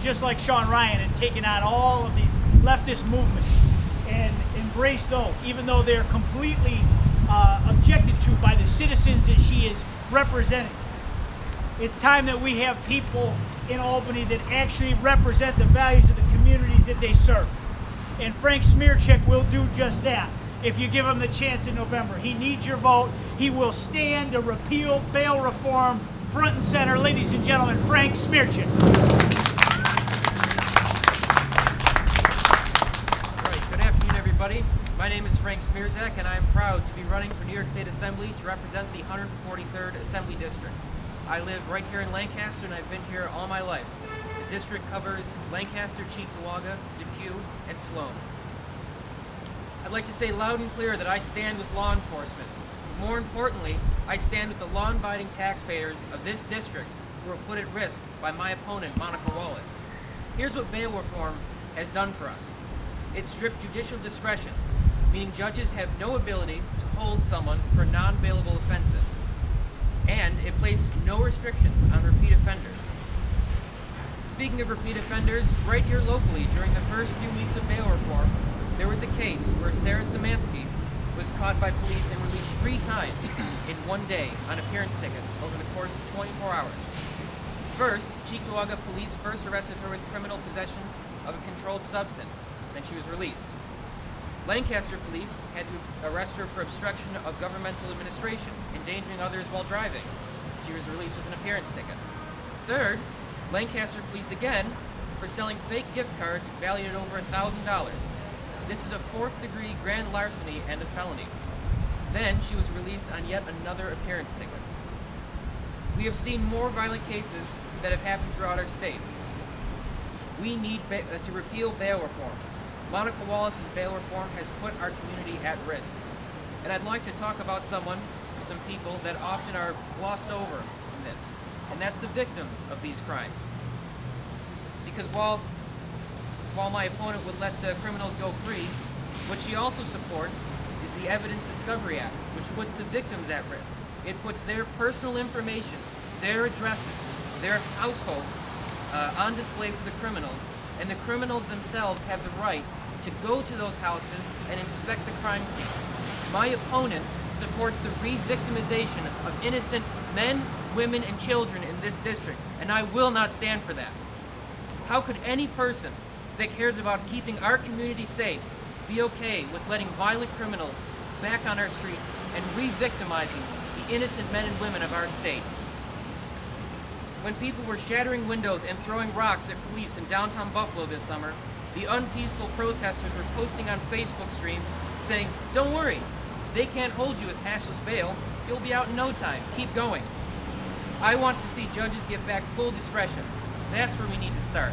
just like Sean Ryan and taken on all of these leftist movements and embraced those, even though they're completely objected to by the citizens that she is representing. It's time that we have people in Albany that actually represent the values of the communities that they serve. And Frank Smierciak will do just that if you give him the chance in November. He needs your vote. He will stand to repeal bail reform front and center. Ladies and gentlemen, Frank Smierciak. All right, good afternoon, everybody. My name is Frank Smierciak, and I am proud to be running for New York State Assembly to represent the 143rd Assembly District. I live right here in Lancaster, and I've been here all my life. The district covers Lancaster, Cheektowaga, Depew, and Sloan. I'd like to say loud and clear that I stand with law enforcement. More importantly, I stand with the law-abiding taxpayers of this district who are put at risk by my opponent, Monica Wallace. Here's what bail reform has done for us. It stripped judicial discretion, meaning judges have no ability to hold someone for non-bailable offenses. And it placed no restrictions on repeat offenders. Speaking of repeat offenders, right here locally during the first few weeks of bail reform, there was a case where Sarah Szymanski was caught by police and released 3 times in one day on appearance tickets over the course of 24 hours. First, Cheektowaga police first arrested her with criminal possession of a controlled substance, then she was released. Lancaster police had to arrest her for obstruction of governmental administration, endangering others while driving. She was released with an appearance ticket. Third, Lancaster police again for selling fake gift cards valued at over $1,000. This is a 4th-degree grand larceny and a felony. Then she was released on yet another appearance ticket. We have seen more violent cases that have happened throughout our state. We need to repeal bail reform. Monica Wallace's bail reform has put our community at risk. And I'd like to talk about some people that often are glossed over in this, and that's the victims of these crimes. Because while my opponent would let criminals go free, what she also supports is the Evidence Discovery Act, which puts the victims at risk. It puts their personal information, their addresses, their households on display for the criminals, and the criminals themselves have the right to go to those houses and inspect the crime scene. My opponent supports the re-victimization of innocent men, women, and children in this district, and I will not stand for that. How could any person that cares about keeping our community safe be okay with letting violent criminals back on our streets and re-victimizing the innocent men and women of our state? When people were shattering windows and throwing rocks at police in downtown Buffalo this summer, the unpeaceful protesters were posting on Facebook streams saying, "Don't worry, they can't hold you with cashless bail. You'll be out in no time. Keep going." I want to see judges give back full discretion. That's where we need to start.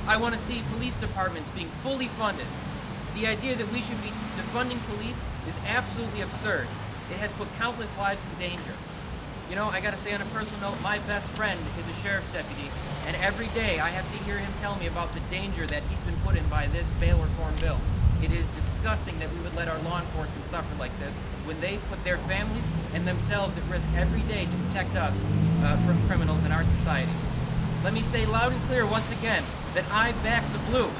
I want to see police departments being fully funded. The idea that we should be defunding police is absolutely absurd. It has put countless lives in danger. You know, I gotta say on a personal note, my best friend is a sheriff's deputy, and every day I have to hear him tell me about the danger that he's been put in by this bail reform bill. It is disgusting that we would let our law enforcement suffer like this when they put their families and themselves at risk every day to protect us from criminals in our society. Let me say loud and clear once again that I back the blue.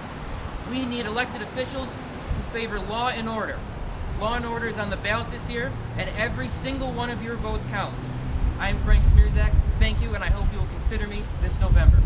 We need elected officials who favor law and order. Law and order is on the ballot this year, and every single one of your votes counts. I am Frank Smierciak. Thank you, and I hope you will consider me this November.